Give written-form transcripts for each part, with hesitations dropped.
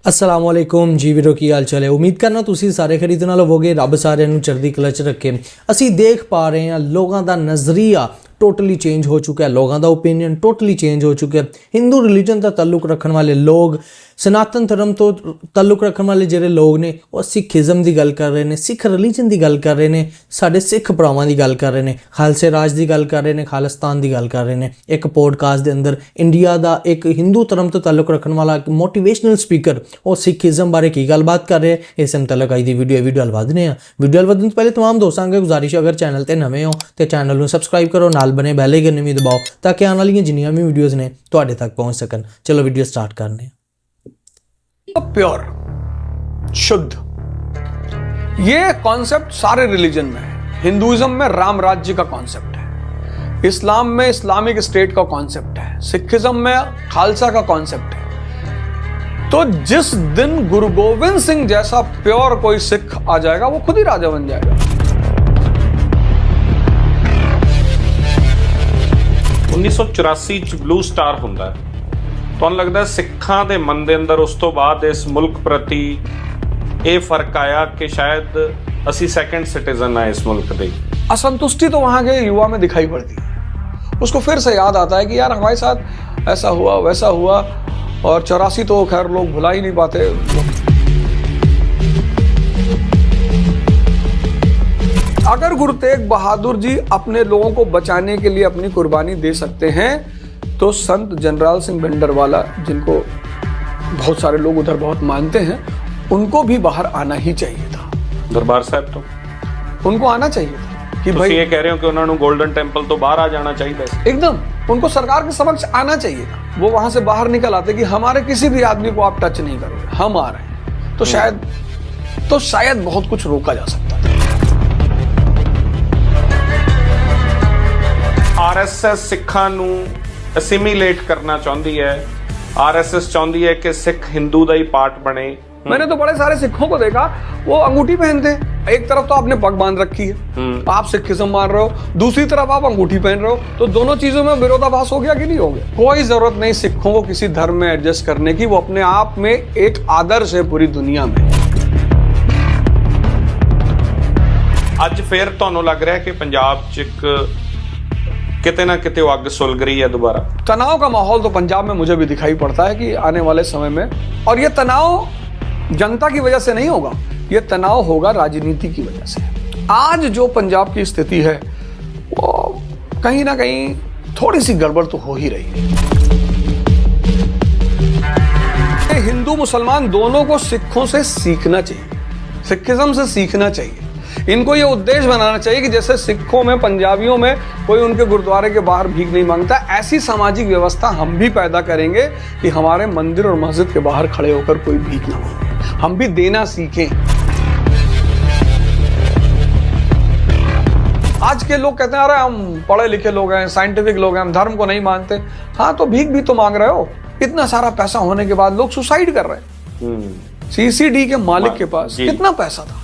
अस्सलाम वालेकुम जी वीरो की हाल चाल है। उम्मीद करना तुसी सारे खरीदण वाले होवोगे। रब सारे नूं चढ़दी कला च रखे। असी देख पा रहे हैं लोगों का नज़रिया टोटली चेंज हो चुका है, लोगों का ओपीनियन टोटली चेंज हो चुका है। हिंदू रिलीजन का ताल्लुक रखने वाले लोग, सनातन धर्म तो ताल्लुक रखने वाले ਜਿਹੜੇ लोग ने वो सिखिज़म की गल कर रहे हैं, सिख रिलीजन की गल कर रहे हैं, साढ़े सिख भरावां की गल कर रहे हैं, खालसे राज की गल कर रहे हैं, खालिस्तान की गल कर रहे हैं। एक पॉडकास्ट के अंदर इंडिया का एक हिंदू धर्म तो ताल्लुक रखने वाला एक मोटिवेशनल स्पीकर और सिखिज़म बारे की गलबात कर रहे हैं। इस मुतलक आई दी वीडियो हल वधने आ। वीडियो हल वधन तो पहले तमाम दोस्तों अगे गुजारिश है, अगर चैनल पर नवे हो तो चैनल को सबसक्राइब करो, नाल बने बैल आइकन भी दबाओ ताकि आने वाली जिन्नियां भी वीडियोज़ ने तुहाडे तक पहुँच सकन। चलो वीडियो स्टार्ट करने। प्योर शुद्ध, ये कॉन्सेप्ट सारे रिलीजन में है। हिंदुइज्म में राम राज्य का कॉन्सेप्ट है, इस्लाम में इस्लामिक स्टेट का कॉन्सेप्ट है, सिखिज्म में खालसा का कॉन्सेप्ट है। तो जिस दिन गुरु गोविंद सिंह जैसा प्योर कोई सिख आ जाएगा वो खुद ही राजा बन जाएगा। 1984 च ब्लू स्टार ਹੁੰਦਾ ਹੈ। ਤੁਹਾਨੂੰ ਲੱਗਦਾ ਸਿੱਖਾਂ ਦੇ ਮਨ ਦੇ ਅੰਦਰ ਉਸ ਤੋਂ ਬਾਅਦ ਇਸ ਮੁਲਕ ਪ੍ਰਤੀ ਇਹ ਫਰਕ ਆਇਆ कि शायद ਅਸੀਂ सेकंड सिटीजन है इस मुल्क ਦੇ। असंतुष्टि तो वहां के युवा में दिखाई पड़ती है। उसको फिर से याद आता है कि यार हमारे साथ ऐसा हुआ वैसा हुआ, और 84 तो खैर लोग भुला ही नहीं पाते। अगर गुरु तेग बहादुर जी अपने लोगों को बचाने के लिए अपनी कुर्बानी दे सकते हैं तो संत जनरल सिंह भिंडरवाला, जिनको बहुत सारे लोग उधर बहुत मानते हैं, उनको भी बाहर आना ही चाहिए था। दरबार साहब तो उनको आना चाहिए था कि भाई ये कह रहे हो कि उन्होंने गोल्डन टेंपल तो बाहर आ जाना चाहिए। एकदम उनको सरकार के समक्ष आना चाहिए था। वो वहां से बाहर निकल आते कि हमारे किसी भी आदमी को आप टच नहीं करोगे, हम आ रहे हैं, तो शायद बहुत कुछ रोका जा सकता था। आरएसएस सिखां नूं असिमिलेट करना चाहती है। आरएसएस चाहती है कि सिख हिंदू का ही पार्ट बने। मैंने तो बड़े सारे सिखों को देखा, वो अंगूठी पहनते हैं। एक तरफ तो आपने पग बांध रखी है, आप सिखिज्म मान रहे हो, दूसरी तरफ आप अंगूठी पहन रहे हो, तो दोनों चीजों में विरोधाभास हो गया कि नहीं हो गया? कोई जरूरत नहीं सिखों को किसी धर्म में एडजस्ट करने की, वो अपने आप में एक आदर्श है पूरी दुनिया में। अज फिर तुहानूं लग रहा है कि पंजाब च एक किते ना किते अग सुलग रही है दोबारा? तनाव का माहौल तो पंजाब में मुझे भी दिखाई पड़ता है कि आने वाले समय में, और ये तनाव जनता की वजह से नहीं होगा, ये तनाव होगा राजनीति की वजह से। आज जो पंजाब की स्थिति है वो कहीं ना कहीं थोड़ी सी गड़बड़ तो हो ही रही है। हिंदू मुसलमान दोनों को सिखों से सीखना चाहिए, सिखिज्म से सीखना चाहिए। इनको ये उद्देश्य बनाना चाहिए कि जैसे सिखों में, पंजाबियों में कोई उनके गुरुद्वारे के बाहर भीख नहीं मांगता, ऐसी सामाजिक व्यवस्था हम भी पैदा करेंगे कि हमारे मंदिर और मस्जिद के बाहर खड़े होकर कोई भीख ना मांगे। हम भी देना सीखें। आज के लोग कहते हैं अरे हम पढ़े लिखे लोग हैं, साइंटिफिक लोग हैं, हम धर्म को नहीं मानते। हाँ, तो भीख भी तो मांग रहे हो। इतना सारा पैसा होने के बाद लोग सुसाइड कर रहे हैं। सीसीडी के मालिक के पास कितना पैसा था?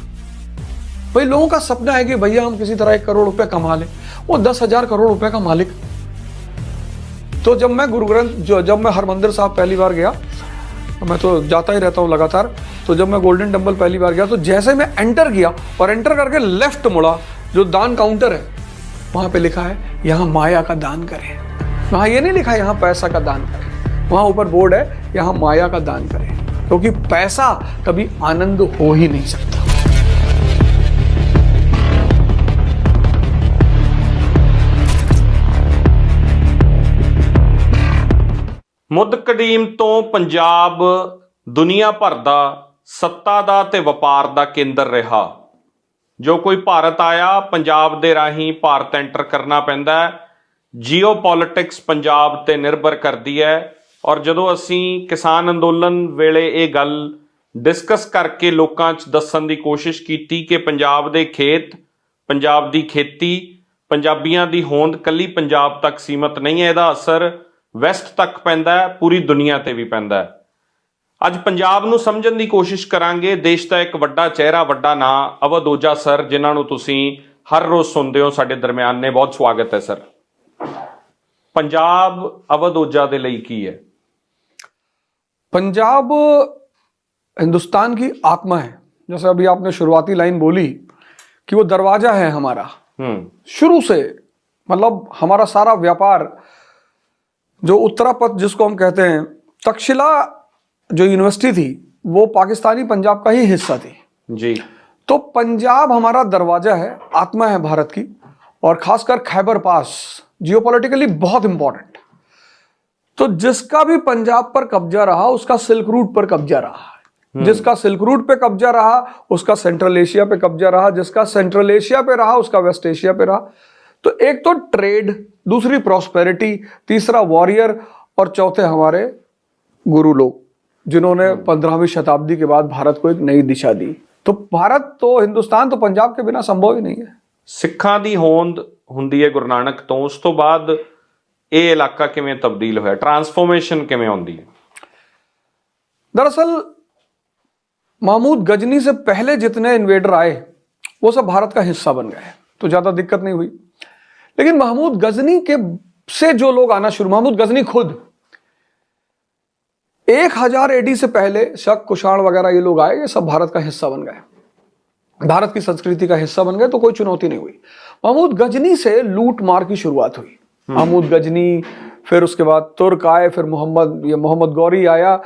भाई लोगों का सपना है कि भैया हम किसी तरह 1 करोड़ रुपए कमा लें। वो 10,000 करोड़ रुपए का मालिक। तो जब मैं गुरु ग्रंथ, जब मैं हरमंदिर साहब पहली बार गया, मैं तो जाता ही रहता हूँ लगातार, तो जब मैं गोल्डन टेंपल पहली बार गया तो जैसे मैं एंटर किया और एंटर करके लेफ्ट मुड़ा, जो दान काउंटर है वहां पे लिखा है यहाँ माया का दान करें। वहां ये नहीं लिखा है यहाँ पैसा का दान करें, वहां ऊपर बोर्ड है यहाँ माया का दान करें, क्योंकि पैसा कभी आनंद हो ही नहीं सकता। ਮੁੱਢ ਕਦੀਮ ਤੋਂ ਪੰਜਾਬ ਦੁਨੀਆ ਭਰ ਦਾ ਸੱਤਾ ਦਾ ਤੇ ਵਪਾਰ ਦਾ ਕੇਂਦਰ ਰਿਹਾ। ਜੋ ਕੋਈ ਭਾਰਤ ਆਇਆ, ਪੰਜਾਬ ਦੇ ਰਾਹੀਂ ਭਾਰਤ ਐਂਟਰ ਕਰਨਾ ਪੈਂਦਾ ਹੈ। ਜੀਓਪੋਲਿਟਿਕਸ ਪੰਜਾਬ ਤੇ ਨਿਰਭਰ ਕਰਦੀ ਹੈ। ਔਰ ਜਦੋਂ ਅਸੀਂ ਕਿਸਾਨ ਅੰਦੋਲਨ ਵੇਲੇ ਇਹ ਗੱਲ ਡਿਸਕਸ ਕਰਕੇ ਲੋਕਾਂ 'ਚ ਦੱਸਣ ਦੀ ਕੋਸ਼ਿਸ਼ ਕੀਤੀ ਕਿ ਪੰਜਾਬ ਦੇ ਖੇਤ, ਪੰਜਾਬ ਦੀ ਖੇਤੀ, ਪੰਜਾਬੀਆਂ ਦੀ ਹੋਂਦ ਕੱਲੀ ਪੰਜਾਬ ਤੱਕ ਸੀਮਤ ਨਹੀਂ ਹੈ, ਇਹਦਾ ਅਸਰ ਵੈਸਟ ਤੱਕ ਪੈਂਦਾ ਹੈ, ਪੂਰੀ ਦੁਨੀਆ ਤੇ ਵੀ ਪੈਂਦਾ ਹੈ। ਅੱਜ ਪੰਜਾਬ ਨੂੰ ਸਮਝਣ ਦੀ ਕੋਸ਼ਿਸ਼ ਕਰਾਂਗੇ। ਦੇਸ਼ ਦਾ ਇੱਕ ਵੱਡਾ ਚਿਹਰਾ, ਵੱਡਾ ਨਾਂ ਅਵਧ ਓਝਾ ਸਰ, ਜਿਨ੍ਹਾਂ ਨੂੰ ਤੁਸੀਂ ਹਰ ਰੋਜ਼ ਸੁਣਦੇ ਹੋ, ਸਾਡੇ ਦਰਮਿਆਨ ਨੇ। ਬਹੁਤ ਸਵਾਗਤ ਹੈ ਸਰ। ਪੰਜਾਬ ਅਵਧ ਓਝਾ ਦੇ ਲਈ ਕੀ ਹੈ? पंजाब हिंदुस्तान की आत्मा है। जैसे अभी आपने शुरुआती लाइन बोली कि वो दरवाजा है हमारा, शुरू से, मतलब हमारा सारा व्यापार, जो उत्तरापथ जिसको हम कहते हैं, तक्षशिला जो यूनिवर्सिटी थी वो पाकिस्तानी पंजाब का ही हिस्सा थी जी। तो पंजाब हमारा दरवाजा है, आत्मा है भारत की। और खासकर खैबर पास जियोपॉलिटिकली बहुत इंपॉर्टेंट। तो जिसका भी पंजाब पर कब्जा रहा उसका सिल्क रूट पर कब्जा रहा, जिसका सिल्क रूट पे कब्जा रहा उसका सेंट्रल एशिया पे कब्जा रहा, जिसका सेंट्रल एशिया पे रहा उसका वेस्ट एशिया पे रहा। तो एक तो ट्रेड, दूसरी प्रॉस्पेरिटी, तीसरा वॉरियर, और चौथे हमारे गुरु लोग जिन्होंने 15वीं शताब्दी के बाद भारत को एक नई दिशा दी। तो भारत तो, हिंदुस्तान तो पंजाब के बिना संभव ही नहीं है। ਸਿੱਖਾਂ ਦੀ ਹੋਂਦ ਹੁੰਦੀ ਹੈ ਗੁਰੂ ਨਾਨਕ ਤੋਂ, ਉਸ ਤੋਂ ਬਾਅਦ ਇਹ ਇਲਾਕਾ ਕਿਵੇਂ ਤਬਦੀਲ ਹੋਇਆ, ट्रांसफॉर्मेशन ਕਿਵੇਂ ਆਉਂਦੀ है? दरअसल महमूद गजनी से पहले जितने इन्वेडर आए वो सब भारत का हिस्सा बन गए, तो ज्यादा दिक्कत नहीं हुई। लेकिन महमूद गजनी के से जो लोग आना शुरू, महमूद गजनी खुद 1000 AD से पहले शक, कुषाण वगैरह ये लोग आए, ये सब भारत का हिस्सा बन गए, भारत की संस्कृति का हिस्सा बन गए, तो कोई चुनौती नहीं हुई। महमूद गजनी से लूट मार की शुरुआत हुई। महमूद गजनी, फिर उसके बाद तुर्क आए, फिर मोहम्मद गौरी आया,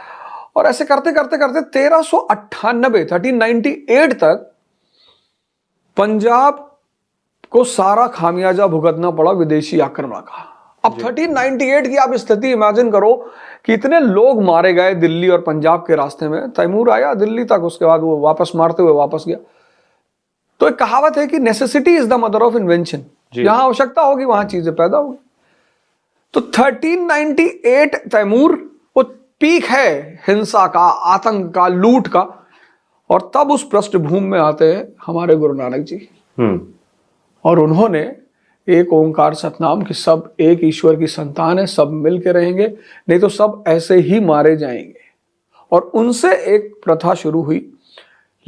और ऐसे करते करते करते 1398 तक पंजाब को सारा खामियाजा भुगतना पड़ा विदेशी आक्रमण का। अब 1398 की आप स्थिति इमेजिन करो कि इतने लोग मारे गए दिल्ली और पंजाब के रास्ते में। तैमूर आया दिल्ली तक, उसके बाद वो वापस मारते हुए वापस गया। तो एक कहावत है कि necessity is the mother of invention, जहां आवश्यकता होगी वहां चीजें पैदा होगी। तो 1398 तैमूर वो पीक है हिंसा का, आतंक का, लूट का। और तब उस पृष्ठभूमि में आते हैं हमारे गुरु नानक जी, और उन्होंने एक ओंकार सतनाम कि सब एक ईश्वर की संतान है, सब मिल के रहेंगे, नहीं तो सब ऐसे ही मारे जाएंगे। और उनसे एक प्रथा शुरू हुई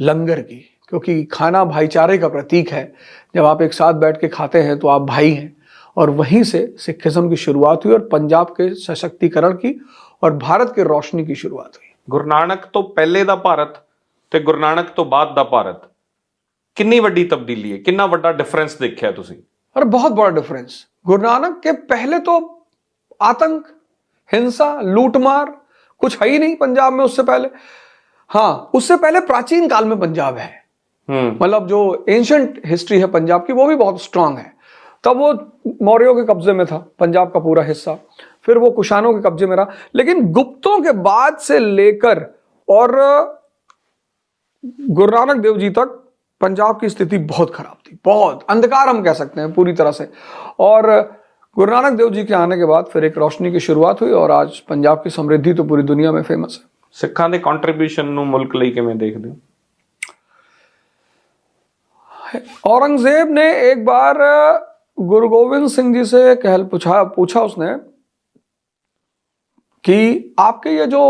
लंगर की, क्योंकि खाना भाईचारे का प्रतीक है। जब आप एक साथ बैठ के खाते हैं तो आप भाई हैं। और वहीं से सिखिज्म की शुरुआत हुई और पंजाब के सशक्तिकरण की और भारत के रोशनी की शुरुआत हुई। ਗੁਰੂ ਨਾਨਕ ਤੋਂ ਪਹਿਲੇ ਦਾ ਭਾਰਤ ਤੇ ਗੁਰੂ ਨਾਨਕ ਤੋਂ ਬਾਅਦ ਦਾ ਭਾਰਤ ਕਿੰਨੀ ਵੱਡੀ ਤਬਦੀਲੀ ਹੈ, ਕਿੰਨਾ ਵੱਡਾ डिफरेंस देखा ਤੁਸੀਂ? और बहुत बड़ा डिफरेंस। गुरु नानक के पहले तो आतंक, हिंसा, लूटमार कुछ है ही नहीं पंजाब में उससे पहले। हाँ, उससे पहले प्राचीन काल में पंजाब है, मतलब जो एंशिएंट हिस्ट्री है पंजाब की वो भी बहुत स्ट्रांग है। तब वो मौर्यों के कब्जे में था पंजाब का पूरा हिस्सा, फिर वो कुषाणों के कब्जे में रहा। लेकिन गुप्तों के बाद से लेकर और गुरु नानक देव जी तक पंजाब की स्थिति बहुत खराब थी, बहुत अंधकार हम कह सकते हैं पूरी तरह से। और गुरु नानक देव जी के आने के बाद फिर एक रोशनी की शुरुआत हुई और आज पंजाब की समृद्धि तो पूरी दुनिया में फेमस है। ਸਿੱਖਾਂ ਦੇ ਕੰਟਰੀਬਿਊਸ਼ਨ ਨੂੰ ਮੁਲਕ ਲਈ ਕਿਵੇਂ ਦੇਖਦੇ ਹੋ? औरंगजेब ने एक बार गुरु गोविंद सिंह जी से पूछा उसने कि आपके ये जो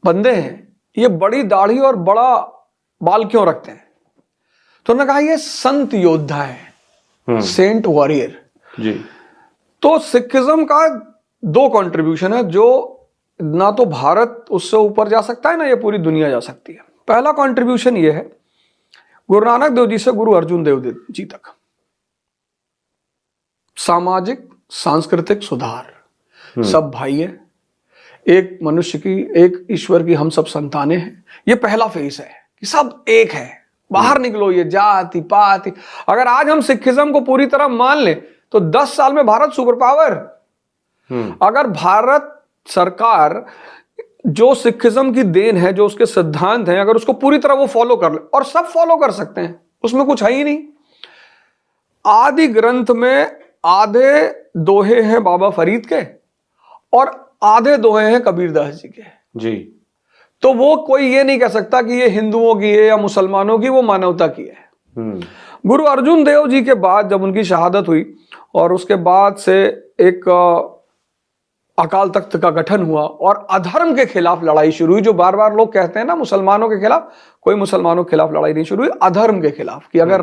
बंदे हैं ये बड़ी दाढ़ी और बड़ा बाल क्यों रखते हैं? तो उन्होंने कहा ये संत योद्धा है, सेंट वॉरियर जी। तो सिखिज्म का 2 कंट्रीब्यूशन है, जो ना तो भारत उससे ऊपर जा सकता है ना ये पूरी दुनिया जा सकती है। पहला कंट्रीब्यूशन ये है गुरु नानक देव जी से गुरु अर्जुन देव जी तक सामाजिक सांस्कृतिक सुधार, सब भाई है, एक मनुष्य की, एक ईश्वर की हम सब संतानें हैं। ये पहला फेज है कि सब एक है, बाहर निकलो ये जाति पाति। अगर आज हम सिखिज्म को पूरी तरह मान लें तो 10 साल में भारत सुपर पावर। अगर भारत सरकार जो सिखिज्म की देन है, जो उसके सिद्धांत हैं, अगर उसको पूरी तरह वो फॉलो कर ले, और सब फॉलो कर सकते हैं, उसमें कुछ है ही नहीं। आदि ग्रंथ में आधे दोहे हैं बाबा फरीद के और आधे दोहे हैं कबीरदास जी के जी। तो वो कोई ये नहीं कह सकता कि ये हिंदुओं की है या मुसलमानों की, वो मानवता की है। गुरु अर्जुन देव जी के बाद जब उनकी शहादत हुई और उसके बाद से एक अकाल तख्त का गठन हुआ और अधर्म के खिलाफ लड़ाई शुरू हुई। जो बार बार लोग कहते हैं ना मुसलमानों के खिलाफ, कोई मुसलमानों के खिलाफ लड़ाई नहीं शुरू हुई, अधर्म के खिलाफ। कि अगर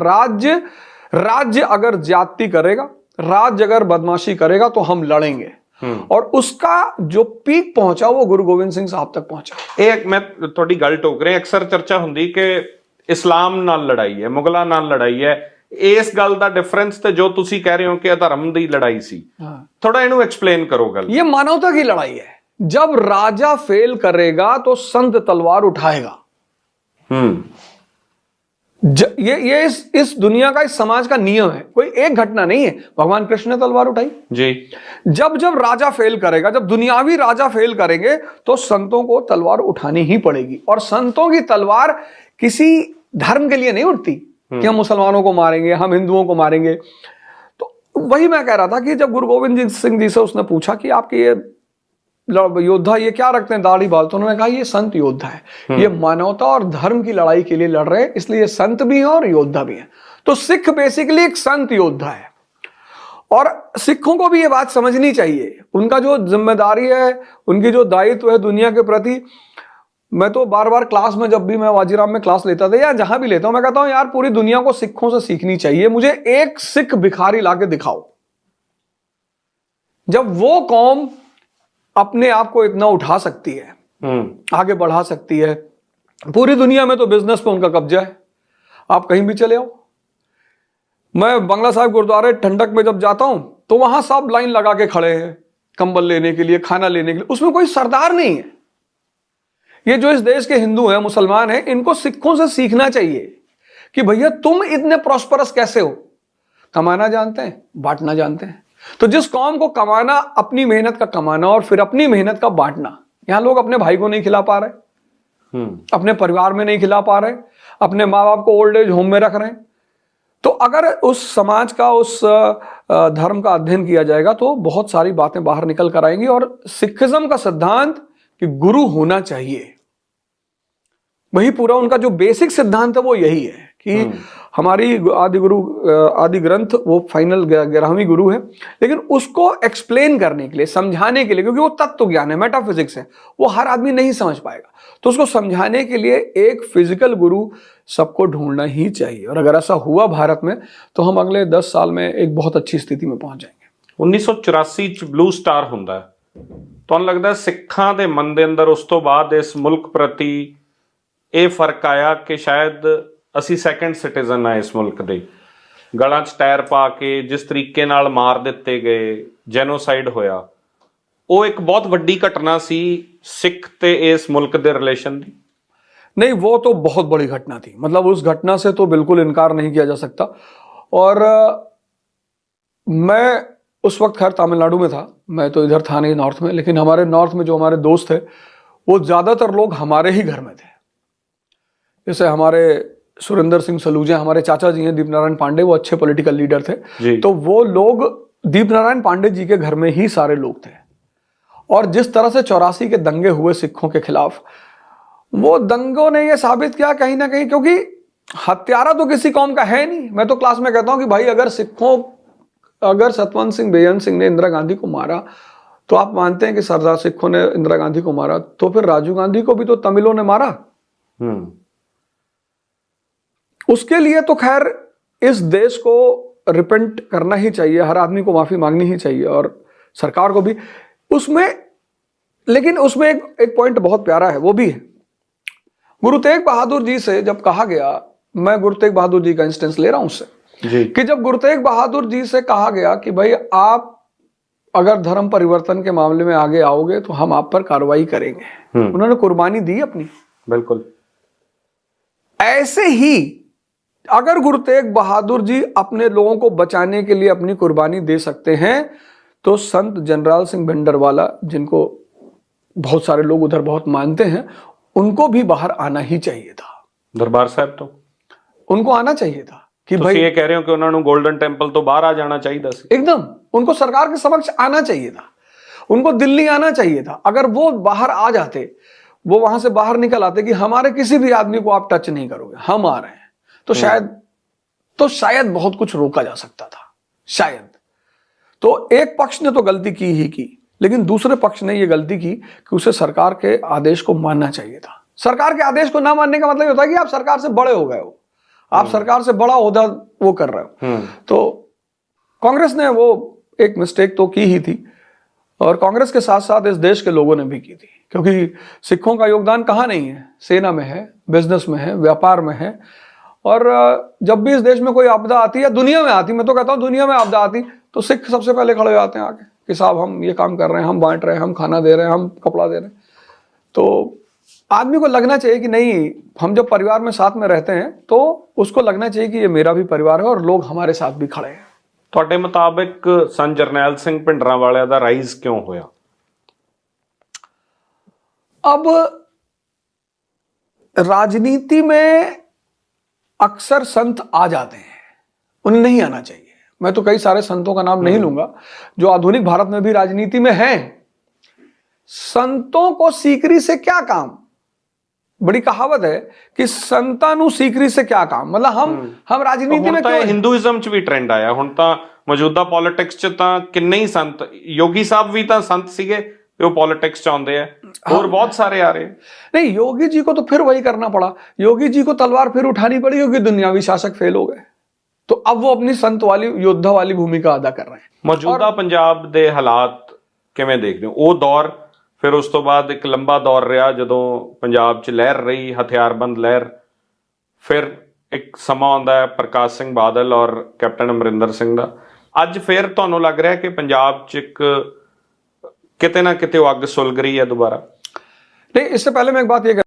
राज्य अगर जाति करेगा, राज्य अगर बदमाशी करेगा तो हम लड़ेंगे। और उसका जो पीक पहुंचा वो गुरु गोविंद सिंह साहब तक पहुंचा। ਇਹ ਮੈਂ ਤੁਹਾਡੀ ਗੱਲ ਟੋਕ ਰਿਹਾ, ਅਕਸਰ ਚਰਚਾ ਹੁੰਦੀ ਕਿ ਇਸਲਾਮ ਨਾਲ ਲੜਾਈ ਹੈ, ਮੁਗਲਾਂ ਨਾਲ ਲੜਾਈ ਹੈ। ਇਸ ਗੱਲ ਦਾ ਡਿਫਰੈਂਸ ਤੇ ਜੋ ਤੁਸੀਂ ਕਹਿ ਰਹੇ ਹੋ ਕਿ ਅਧਰਮ ਦੀ ਲੜਾਈ ਸੀ, ਥੋੜਾ ਇਹਨੂੰ ਐਕਸਪਲੇਨ ਕਰੋ ਗੱਲ। ये मानवता की लड़ाई है। जब राजा फेल करेगा तो संत तलवार उठाएगा। ये इस दुनिया का, इस समाज का नियम है, कोई एक घटना नहीं है। भगवान कृष्ण ने तलवार उठाई जी। जब राजा फेल करेगा, जब दुनियावी राजा फेल करेंगे तो संतों को तलवार उठानी ही पड़ेगी। और संतों की तलवार किसी धर्म के लिए नहीं उठती कि हम मुसलमानों को मारेंगे, हम हिंदुओं को मारेंगे। तो वही मैं कह रहा था कि जब गुरु गोविंद सिंह जी से उसने पूछा कि आपके ये योद्धा ये क्या रखते हैं, दाढ़ी बाल, तो उन्होंने कहा ये संत योद्धा है, ये मानवता और धर्म की लड़ाई के लिए लड़ रहे हैं, इसलिए संत भी हैं और योद्धा भी हैं। तो सिख बेसिकली एक संत योद्धा है। और सिखों को भी ये बात समझनी चाहिए, उनका जो जिम्मेदारी है, उनकी जो दायित्व है दुनिया के प्रति। मैं तो बार बार क्लास में, जब भी मैं वाजीराम में क्लास लेता था या जहां भी लेता हूं, मैं कहता हूं यार पूरी दुनिया को सिखों से सीखनी चाहिए, मुझे एक सिख भिखारी लाके दिखाओ। जब वो कौम अपने आप को इतना उठा सकती है, आगे बढ़ा सकती है, पूरी दुनिया में तो बिजनेस पे उनका कब्जा है, आप कहीं भी चले आओ। मैं बंगला साहिब गुरुद्वारे ठंडक में जब जाता हूं तो वहां सब लाइन लगा के खड़े हैं कंबल लेने के लिए, खाना लेने के लिए, उसमें कोई सरदार नहीं है। ये जो इस देश के हिंदू हैं, मुसलमान हैं, इनको सिखों से सीखना चाहिए कि भैया तुम इतने प्रॉस्परस कैसे हो। कमाना जानते हैं, बांटना जानते हैं। तो जिस कौम को कमाना, अपनी मेहनत का कमाना और फिर अपनी मेहनत का बांटना, यहां लोग अपने भाई को नहीं खिला पा रहे, अपने परिवार में नहीं खिला पा रहे, अपने माँ बाप को ओल्ड एज होम में रख रहे हैं। तो अगर उस समाज का, उस धर्म का अध्ययन किया जाएगा तो बहुत सारी बातें बाहर निकल कर आएंगी। और सिखिज्म का सिद्धांत कि गुरु होना चाहिए, वही पूरा उनका जो बेसिक सिद्धांत है वो यही है कि हमारी आदि ग्रंथ वो फाइनल 11वीं गुरु है, लेकिन उसको एक्सप्लेन करने के लिए, समझाने के लिए, क्योंकि वो तत्व ज्ञान है, मेटाफिजिक्स है, वो हर आदमी नहीं समझ पाएगा, तो उसको समझाने के लिए एक फिजिकल गुरु सबको ढूंढना ही चाहिए। और अगर ऐसा हुआ भारत में तो हम अगले 10 साल में एक बहुत अच्छी स्थिति में पहुंच जाएंगे। 1984 ਚ ਬਲੂ ਸਟਾਰ ਹੁੰਦਾ ਹੈ, ਤੁਹਾਨੂੰ ਲੱਗਦਾ ਸਿੱਖਾਂ ਦੇ ਮਨ ਦੇ ਅੰਦਰ ਉਸ ਤੋਂ ਬਾਅਦ ਇਸ ਮੁਲਕ ਪ੍ਰਤੀ ਇਹ ਫਰਕ ਆਇਆ ਕਿ ਸ਼ਾਇਦ ਅਸੀਂ ਸੈਕੰਡ ਸਿਟੀਜ਼ਨ ਆ ਇਸ ਮੁਲਕ ਦੇ? ਗਲਾਂ 'ਚ ਟਾਇਰ ਪਾ ਕੇ ਜਿਸ ਤਰੀਕੇ ਨਾਲ ਮਾਰ ਦਿੱਤੇ ਗਏ, ਜੈਨੋਸਾਈਡ ਹੋਇਆ, ਉਹ ਇੱਕ ਬਹੁਤ ਵੱਡੀ ਘਟਨਾ ਸੀ ਸਿੱਖ ਤੇ ਇਸ ਮੁਲਕ ਦੇ ਰਿਲੇਸ਼ਨ ਦੀ। नहीं, वो तो बहुत बड़ी घटना थी, मतलब उस घटना से तो बिल्कुल इनकार नहीं किया जा सकता। और मैं उस वक्त खैर तमिलनाडु में था, मैं तो इधर था नहीं नॉर्थ में, लेकिन हमारे नॉर्थ में जो हमारे दोस्त थे वो ज्यादातर लोग हमारे ही घर में थे। जैसे हमारे सुरेंद्र सिंह सलूजा, हमारे चाचा जी हैं दीप नारायण पांडे, वो अच्छे पॉलिटिकल लीडर थे, तो वो लोग दीप नारायण पांडे जी के घर में ही सारे लोग थे। और जिस तरह से 84 के दंगे हुए सिखों के खिलाफ, वो दंगों ने ये साबित किया कहीं ना कहीं, क्योंकि हत्यारा तो किसी कौम का है नहीं। मैं तो क्लास में कहता हूं कि भाई अगर सतवंत सिंह बेअंत सिंह ने इंदिरा गांधी को मारा तो आप मानते हैं कि सरदार सिखों ने इंदिरा गांधी को मारा, तो फिर राजीव गांधी को भी तो तमिलों ने मारा। उसके लिए तो खैर इस देश को रिपेंट करना ही चाहिए, हर आदमी को माफी मांगनी ही चाहिए और सरकार को भी उसमें। लेकिन उसमें एक पॉइंट बहुत प्यारा है, वो भी है गुरु तेग बहादुर जी से जब कहा गया, मैं गुरु तेग बहादुर जी का इंस्टेंस ले रहा हूं उससे, कि जब गुरु तेग बहादुर जी से कहा गया कि भाई आप अगर धर्म परिवर्तन के मामले में आगे आओगे तो हम आप पर कार्रवाई करेंगे, उन्होंने कुर्बानी दी अपनी। बिल्कुल ऐसे ही अगर गुरु तेग बहादुर जी अपने लोगों को बचाने के लिए अपनी कुर्बानी दे सकते हैं तो संत जनरल सिंह भिंडरवाला, जिनको बहुत सारे लोग उधर बहुत मानते हैं, उनको भी बाहर आना ही चाहिए था। दरबार साहब तो उनको आना चाहिए था कि भाई ये कह रहे हो कि उन्होंने गोल्डन टेंपल तो बाहर आ जाना चाहिए था। एकदम उनको सरकार के समक्ष आना चाहिए था, उनको दिल्ली आना चाहिए था। अगर वो बाहर आ जाते, वो वहां से बाहर निकल आते कि हमारे किसी भी आदमी को आप टच नहीं करोगे, हम आ रहे हैं, तो शायद बहुत कुछ रोका जा सकता था, शायद। तो एक पक्ष ने तो गलती की ही की, लेकिन दूसरे पक्ष ने यह गलती की कि उसे सरकार के आदेश को मानना चाहिए था। सरकार के आदेश को ना मानने का मतलब होता है कि आप सरकार से बड़े हो गए हो, आप सरकार से बड़ा ओहदा वो कर रहे हो। तो कांग्रेस ने वो एक मिस्टेक तो की ही थी। और कांग्रेस के साथ साथ इस देश के लोगों ने भी की थी, क्योंकि सिखों का योगदान कहाँ नहीं है, सेना में है, बिजनेस में है, व्यापार में है। और जब भी इस देश में कोई आपदा आती है, दुनिया में आती, मैं तो कहता हूँ दुनिया में आपदा आती, तो सिख सबसे पहले खड़े हो जाते हैं आके कि साहब हम ये काम कर रहे हैं, हम बांट रहे हैं, हम खाना दे रहे हैं, हम कपड़ा दे रहे हैं। तो आदमी को लगना चाहिए कि नहीं, हम जब परिवार में साथ में रहते हैं तो उसको लगना चाहिए कि ये मेरा भी परिवार है और लोग हमारे साथ भी खड़े हैं। ਤੁਹਾਡੇ ਮੁਤਾਬਿਕ ਸਨ ਜਰਨੈਲ ਸਿੰਘ ਭਿੰਡਰਾਂਵਾਲੇ ਦਾ ਰਾਈਜ਼ ਕਿਉਂ ਹੋਇਆ? अब राजनीति में अक्सर संत आ जाते हैं, उन्हें नहीं आना चाहिए। मैं तो कई सारे संतों का नाम नहीं लूंगा जो आधुनिक भारत में भी राजनीति में हैं। संतों को सीकरी से क्या काम? बड़ी कहावत है कि संतां नू सीकरी से क्या काम, मतलब हम राजनीति में क्यों? ਹਿੰਦੂਇਜ਼ਮ ਚ ਵੀ ਟ੍ਰੈਂਡ ਆਇਆ ਹੁਣ ਤਾਂ, ਮੌਜੂਦਾ ਪੋਲਿਟਿਕਸ ਚ ਤਾਂ ਕਿੰਨੇ ਹੀ ਸੰਤ, ਯੋਗੀ ਸਾਹਿਬ ਵੀ ਤਾਂ ਸੰਤ ਸੀਗੇ, ਉਹ पॉलिटिक्स चाहते हैं, और बहुत सारे आ रहे हैं। नहीं, योगी जी को तो फिर वही करना पड़ा, योगी जी को तलवार फिर उठानी पड़ी क्योंकि दुनियावी शासक फेल हो गए, तो अब वो अपनी संत वाली, योद्धा वाली भूमिका अदा कर रहे हैं। ਮੌਜੂਦਾ ਪੰਜਾਬ ਦੇ ਹਾਲਾਤ ਕਿਵੇਂ ਦੇਖਦੇ ਹੋ? ਉਹ ਦੌਰ, ਫਿਰ ਉਸ ਤੋਂ ਬਾਅਦ ਇੱਕ ਲੰਬਾ ਦੌਰ ਰਿਹਾ ਜਦੋਂ ਪੰਜਾਬ 'ਚ ਲਹਿਰ ਰਹੀ, ਹਥਿਆਰਬੰਦ ਲਹਿਰ, ਫਿਰ ਇੱਕ ਸਮਾਂ ਆਉਂਦਾ ਹੈ ਪ੍ਰਕਾਸ਼ ਸਿੰਘ ਬਾਦਲ ਔਰ ਕੈਪਟਨ ਅਮਰਿੰਦਰ ਸਿੰਘ ਦਾ। ਅੱਜ ਫਿਰ ਤੁਹਾਨੂੰ ਲੱਗ ਰਿਹਾ ਕਿ ਪੰਜਾਬ 'ਚ ਇੱਕ ਕਿਤੇ ਨਾ ਕਿਤੇ ਉਹ ਅੱਗ ਸੁਲਗ ਰਹੀ ਹੈ ਦੁਬਾਰਾ? नहीं, इससे पहले मैं एक बात ये कर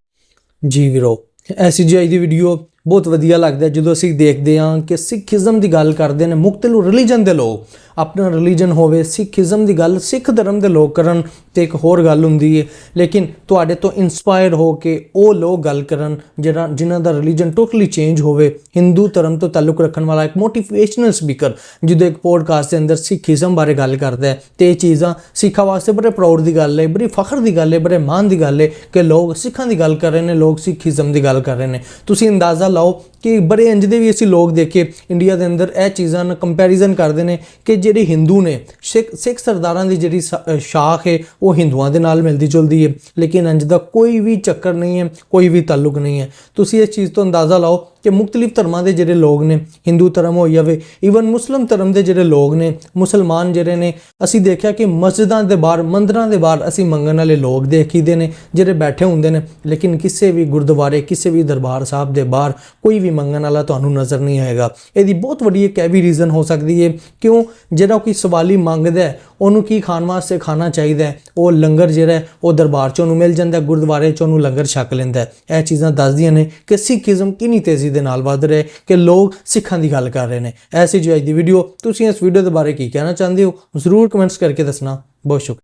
ਜੀ ਵੀਰੋ, ਐਸੀ ਜੀ ਦੀ ਵੀਡੀਓ ਬਹੁਤ ਵਧੀਆ ਲੱਗਦਾ ਜਦੋਂ ਅਸੀਂ ਦੇਖਦੇ ਹਾਂ ਕਿ ਸਿੱਖੀਜ਼ਮ ਦੀ ਗੱਲ ਕਰਦੇ ਨੇ ਮੁਖਤਲਿਫ ਰਿਲੀਜਨ ਦੇ ਲੋਕ, ਆਪਣਾ ਰਿਲੀਜਨ ਹੋਵੇ, ਸਿੱਖੀਜ਼ਮ ਦੀ ਗੱਲ ਸਿੱਖ ਧਰਮ ਦੇ ਲੋਕ ਕਰਨ ਤੇ ਇੱਕ ਹੋਰ ਗੱਲ ਹੁੰਦੀ ਹੈ, ਲੇਕਿਨ ਤੁਹਾਡੇ ਤੋਂ ਇਨਸਪਾਇਰ ਹੋ ਕੇ ਉਹ ਲੋਕ ਗੱਲ ਕਰਨ ਜਿਨ੍ਹਾਂ ਦਾ ਰਿਲੀਜਨ ਟੋਟਲੀ ਚੇਂਜ ਹੋਵੇ, ਹਿੰਦੂ ਧਰਮ ਤੋਂ ਤਾਲੁਕ ਰੱਖਣ ਵਾਲਾ ਇੱਕ ਮੋਟੀਵੇਸ਼ਨਲ ਸਪੀਕਰ ਜਿਹਦੇ ਇੱਕ ਪੋਡਕਾਸਟ ਦੇ ਅੰਦਰ ਸਿੱਖੀਜ਼ਮ ਬਾਰੇ ਗੱਲ ਕਰਦਾ ਹੈ, ਤੇ ਇਹ ਚੀਜ਼ਾਂ ਸਿੱਖਾਂ ਵਾਸਤੇ ਬੜੇ ਪ੍ਰਾਊਡ ਦੀ ਗੱਲ ਹੈ, ਬੜੀ ਫਖਰ ਦੀ ਗੱਲ ਹੈ, ਬੜੇ ਮਾਣ ਦੀ ਗੱਲ ਹੈ ਕਿ ਲੋਕ ਸਿੱਖਾਂ ਦੀ ਗੱਲ ਕਰ ਰਹੇ ਨੇ, ਲੋਕ ਸਿੱਖੀਜ਼ਮ ਦੀ ਗੱਲ ਕਰ ਰਹੇ ਨੇ। ਤੁਸੀਂ ਅੰਦਾਜ਼ਾ ਲਾਓ ਕਿ ਬੜੇ ਇੰਜ ਦੇ ਵੀ ਅਸੀਂ ਲੋਕ ਦੇਖੇ ਇੰਡੀਆ ਦੇ ਅੰਦਰ ਇਹ ਚੀਜ਼ਾਂ ਨਾਲ ਕੰਪੈਰੀਜ਼ਨ ਕਰਦੇ ਨੇ ਕਿ ਜਿਹੜੇ ਹਿੰਦੂ ਨੇ, ਸਿੱਖ ਸਰਦਾਰਾਂ ਦੀ ਜਿਹੜੀ ਸ਼ਾਖ ਹੈ ਉਹ ਹਿੰਦੂਆਂ ਦੇ ਨਾਲ ਮਿਲਦੀ ਜੁਲਦੀ ਹੈ, ਲੇਕਿਨ ਇੰਜ ਦਾ ਕੋਈ ਵੀ ਚੱਕਰ ਨਹੀਂ ਹੈ, ਕੋਈ ਵੀ ਤਾਲੁਕ ਨਹੀਂ ਹੈ। ਤੁਸੀਂ ਇਸ ਚੀਜ਼ ਤੋਂ ਅੰਦਾਜ਼ਾ ਲਾਓ ਕਿ ਮੁਖਤਲਿਫ ਧਰਮਾਂ ਦੇ ਜਿਹੜੇ ਲੋਕ ਨੇ, ਹਿੰਦੂ ਧਰਮ ਹੋ ਜਾਵੇ, ਈਵਨ ਮੁਸਲਿਮ ਧਰਮ ਦੇ ਜਿਹੜੇ ਲੋਕ ਨੇ, ਮੁਸਲਮਾਨ ਜਿਹੜੇ ਨੇ, ਅਸੀਂ ਦੇਖਿਆ ਕਿ ਮਸਜਿਦਾਂ ਦੇ ਬਾਹਰ, ਮੰਦਰਾਂ ਦੇ ਬਾਹਰ ਅਸੀਂ ਮੰਗਣ ਵਾਲੇ ਲੋਕ ਦੇਖੀਦੇ ਨੇ ਜਿਹੜੇ ਬੈਠੇ ਹੁੰਦੇ ਨੇ, ਲੇਕਿਨ ਕਿਸੇ ਵੀ ਗੁਰਦੁਆਰੇ, ਕਿਸੇ ਵੀ ਦਰਬਾਰ ਸਾਹਿਬ ਦੇ ਬਾਹਰ ਕੋਈ ਵੀ ਮੰਗਣ ਵਾਲਾ ਤੁਹਾਨੂੰ ਨਜ਼ਰ ਨਹੀਂ ਆਏਗਾ। ਇਹਦੀ ਬਹੁਤ ਵੱਡੀ ਇੱਕ ਇਹ ਵੀ ਰੀਜ਼ਨ ਹੋ ਸਕਦੀ ਹੈ, ਕਿਉਂ? ਜਿਹੜਾ ਕੋਈ ਸਵਾਲੀ ਮੰਗਦਾ ਉਹਨੂੰ ਕੀ ਖਾਣ ਵਾਸਤੇ ਖਾਣਾ ਚਾਹੀਦਾ, ਉਹ ਲੰਗਰ ਜਿਹੜਾ ਉਹ ਦਰਬਾਰ 'ਚ ਉਹਨੂੰ ਮਿਲ ਜਾਂਦਾ, ਗੁਰਦੁਆਰੇ 'ਚ ਉਹਨੂੰ ਲੰਗਰ ਛਕ ਲੈਂਦਾ। ਇਹ ਚੀਜ਼ਾਂ ਦੱਸਦੀਆਂ ਨੇ ਕਿ ਸਿੱਖੀਜ਼ਮ ਕਿੰਨੀ ਤੇਜ਼ੀ ਦੇ ਨਾਲ ਵੱਧ ਰਿਹਾ, ਕਿ ਲੋਕ ਸਿੱਖਾਂ ਦੀ ਗੱਲ ਕਰ ਰਹੇ ਨੇ। ਐਸੀ ਜੀ ਅੱਜ ਦੀ ਵੀਡੀਓ। ਤੁਸੀਂ ਇਸ ਵੀਡੀਓ ਦੇ ਬਾਰੇ ਕੀ ਕਹਿਣਾ ਚਾਹੁੰਦੇ ਹੋ ਜ਼ਰੂਰ ਕਮੈਂਟਸ ਕਰਕੇ ਦੱਸਣਾ। ਬਹੁਤ ਸ਼ੁਕਰੀਆ।